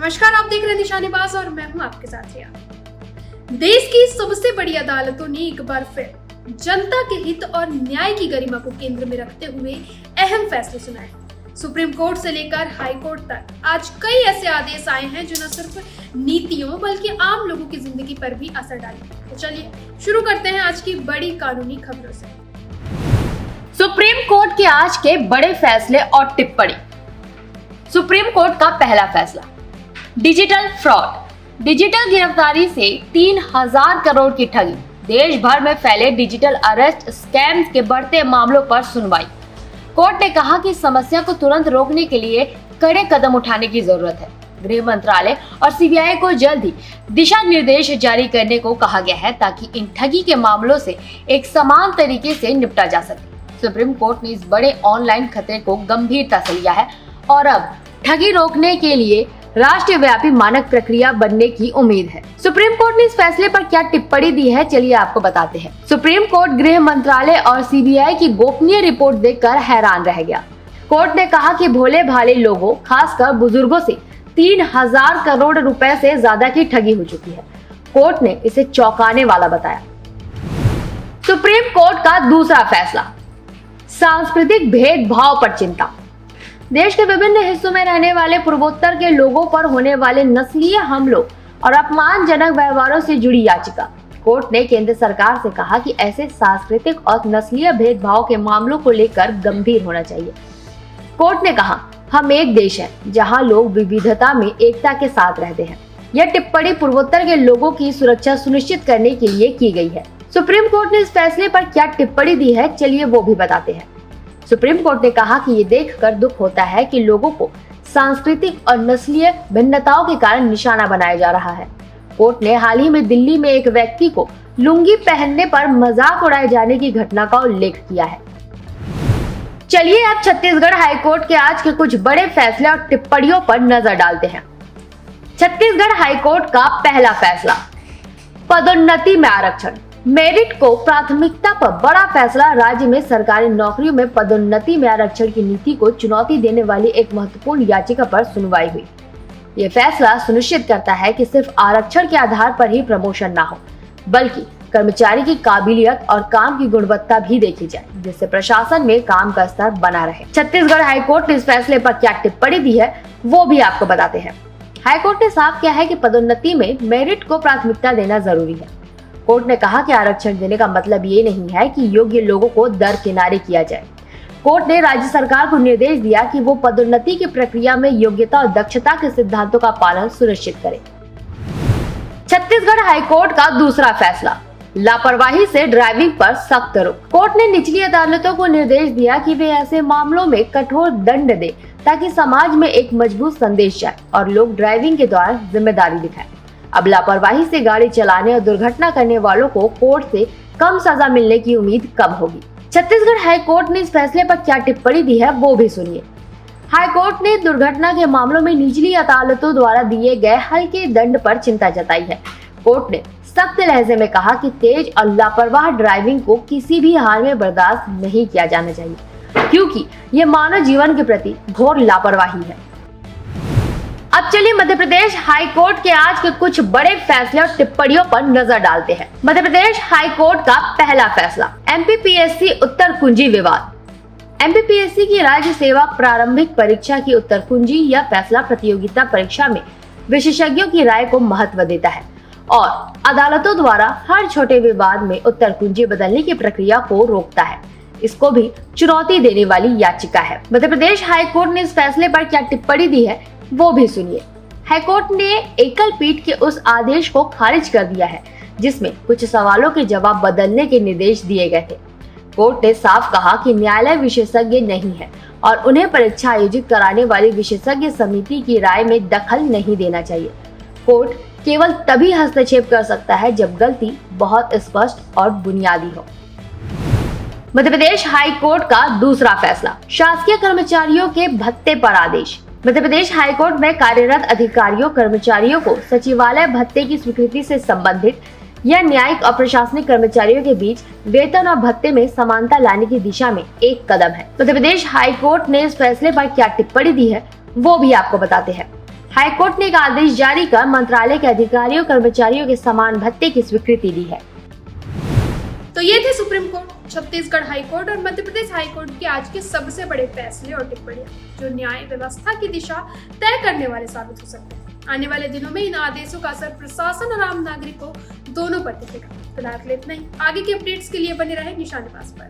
नमस्कार, आप देख रहे हैं निशानेबाज और मैं हूं आपके साथ रिया। देश की सबसे बड़ी अदालतों ने एक बार फिर जनता के हित और न्याय की गरिमा को केंद्र में रखते हुए अहम फैसले सुनाए। सुप्रीम कोर्ट से लेकर हाई कोर्ट तक आज कई ऐसे आदेश आए हैं जो न सिर्फ नीतियों बल्कि आम लोगों की जिंदगी पर भी असर डालेंगे। तो चलिए शुरू करते हैं आज की बड़ी कानूनी खबरों से। सुप्रीम कोर्ट के आज के बड़े फैसले और टिप्पणी। सुप्रीम कोर्ट का पहला फैसला, डिजिटल फ्रॉड। डिजिटल गिरफ्तारी से 3000 करोड़ की ठगी। देश भर में फैले डिजिटल अरेस्ट स्कैम्स के बढ़ते मामलों पर सुनवाई। कोर्ट ने कहा कि समस्या को तुरंत रोकने के लिए कड़े कदम उठाने की जरूरत है। गृह मंत्रालय और सीबीआई को जल्द ही दिशा निर्देश जारी करने को कहा गया है ताकि इन ठगी के मामलों से एक समान तरीके से निपटा जा सके। सुप्रीम कोर्ट ने इस बड़े ऑनलाइन खतरे को गंभीरता से लिया है और अब ठगी रोकने के लिए राष्ट्रव्यापी मानक प्रक्रिया बनने की उम्मीद है। सुप्रीम कोर्ट ने इस फैसले पर क्या टिप्पणी दी है, चलिए आपको बताते हैं। सुप्रीम कोर्ट गृह मंत्रालय और सीबीआई की गोपनीय रिपोर्ट देखकर हैरान रह गया। कोर्ट ने कहा कि भोले भाले लोगों, खासकर बुजुर्गों से 3000 करोड़ रुपए से ज्यादा की ठगी हो चुकी है। कोर्ट ने इसे चौंकाने वाला बताया। सुप्रीम कोर्ट का दूसरा फैसला, सांस्कृतिक भेदभाव पर चिंता। देश के विभिन्न हिस्सों में रहने वाले पूर्वोत्तर के लोगों पर होने वाले नस्लीय हमलों और अपमानजनक व्यवहारों से जुड़ी याचिका। कोर्ट ने केंद्र सरकार से कहा कि ऐसे सांस्कृतिक और नस्लीय भेदभाव के मामलों को लेकर गंभीर होना चाहिए। कोर्ट ने कहा, हम एक देश है जहां लोग विविधता में एकता के साथ रहते हैं। यह टिप्पणी पूर्वोत्तर के लोगों की सुरक्षा सुनिश्चित करने के लिए की गई है। सुप्रीम कोर्ट ने इस फैसले पर क्या टिप्पणी दी है, चलिए वो भी बताते हैं। सुप्रीम कोर्ट ने कहा कि ये देखकर दुख होता है कि लोगों को सांस्कृतिक और नस्लीय भिन्नताओं के कारण निशाना बनाया जा रहा है। कोर्ट ने हाल ही में दिल्ली में एक व्यक्ति को लुंगी पहनने पर मजाक उड़ाए जाने की घटना का उल्लेख किया है। चलिए अब छत्तीसगढ़ हाईकोर्ट के आज के कुछ बड़े फैसले और टिप्पणियों पर नजर डालते हैं। छत्तीसगढ़ हाईकोर्ट का पहला फैसला, पदोन्नति में आरक्षण। मेरिट को प्राथमिकता पर बड़ा फैसला। राज्य में सरकारी नौकरियों में पदोन्नति में आरक्षण की नीति को चुनौती देने वाली एक महत्वपूर्ण याचिका पर सुनवाई हुई। ये फैसला सुनिश्चित करता है कि सिर्फ आरक्षण के आधार पर ही प्रमोशन ना हो, बल्कि कर्मचारी की काबिलियत और काम की गुणवत्ता भी देखी जाए, जिससे प्रशासन में काम का स्तर बना रहे। छत्तीसगढ़ हाईकोर्ट ने इस फैसले पर क्या टिप्पणी दी है, वो भी आपको बताते हैं। हाईकोर्ट ने साफ किया है कि पदोन्नति में मेरिट को प्राथमिकता देना जरूरी है। कोर्ट ने कहा कि आरक्षण देने का मतलब ये नहीं है कि योग्य लोगों को दरकिनारे किया जाए। कोर्ट ने राज्य सरकार को निर्देश दिया कि वो पदोन्नति की प्रक्रिया में योग्यता और दक्षता के सिद्धांतों का पालन सुनिश्चित करे। छत्तीसगढ़ हाईकोर्ट का दूसरा फैसला, लापरवाही से ड्राइविंग पर सख्त रोक। कोर्ट ने निचली अदालतों को निर्देश दिया कि वे ऐसे मामलों में कठोर दंड दें ताकि समाज में एक मजबूत संदेश जाए और लोग ड्राइविंग के दौरान जिम्मेदारी दिखाएं। अब लापरवाही से गाड़ी चलाने और दुर्घटना करने वालों को कोर्ट से कम सजा मिलने की उम्मीद कम होगी। छत्तीसगढ़ हाईकोर्ट ने इस फैसले पर क्या टिप्पणी दी है, वो भी सुनिए। हाईकोर्ट ने दुर्घटना के मामलों में निचली अदालतों द्वारा दिए गए हल्के दंड पर चिंता जताई है। कोर्ट ने सख्त लहजे में कहा कि तेज और लापरवाह ड्राइविंग को किसी भी हाल में बर्दाश्त नहीं किया जाना चाहिए, क्योंकि ये मानव जीवन के प्रति घोर लापरवाही है। अब चलिए मध्य प्रदेश हाई कोर्ट के आज के कुछ बड़े फैसले और टिप्पणियों पर नजर डालते हैं। मध्य प्रदेश हाई कोर्ट का पहला फैसला, एमपीपीएससी उत्तर कुंजी विवाद। एमपीपीएससी की राज्य सेवा प्रारंभिक परीक्षा की उत्तर कुंजी यह फैसला प्रतियोगिता परीक्षा में विशेषज्ञों की राय को महत्व देता है और अदालतों द्वारा हर छोटे विवाद में उत्तर कुंजी बदलने की प्रक्रिया को रोकता है। इसको भी चुनौती देने वाली याचिका है। मध्य प्रदेश हाई कोर्ट ने इस फैसले पर क्या टिप्पणी दी है, वो भी सुनिए। हाईकोर्ट ने एकल पीठ के उस आदेश को खारिज कर दिया है जिसमें कुछ सवालों के जवाब बदलने के निर्देश दिए गए थे। कोर्ट ने साफ कहा कि न्यायालय विशेषज्ञ नहीं है और उन्हें परीक्षा आयोजित कराने वाली विशेषज्ञ समिति की राय में दखल नहीं देना चाहिए। कोर्ट केवल तभी हस्तक्षेप कर सकता है जब गलती बहुत स्पष्ट और बुनियादी हो। मध्य प्रदेश हाई कोर्ट का दूसरा फैसला, शासकीय कर्मचारियों के भत्ते पर आदेश। मध्य प्रदेश हाईकोर्ट में कार्यरत अधिकारियों कर्मचारियों को सचिवालय भत्ते की स्वीकृति से संबंधित यह न्यायिक और प्रशासनिक कर्मचारियों के बीच वेतन और भत्ते में समानता लाने की दिशा में एक कदम है। मध्य प्रदेश हाईकोर्ट ने इस फैसले पर क्या टिप्पणी दी है, वो भी आपको बताते हैं। हाईकोर्ट ने एक आदेश जारी कर मंत्रालय के अधिकारियों कर्मचारियों के समान भत्ते की स्वीकृति दी है। तो ये थे supreme court, Chhattisgarh high court और मध्य प्रदेश हाई कोर्ट के आज के सबसे बड़े फैसले और टिप्पणियां, जो न्याय व्यवस्था की दिशा तय करने वाले साबित हो सकते हैं। आने वाले दिनों में इन आदेशों का असर प्रशासन और आम नागरिकों दोनों पर दिखेगा। फिलहाल इतना ही। आगे के अपडेट्स के लिए बने रहे निशानेबाज पर।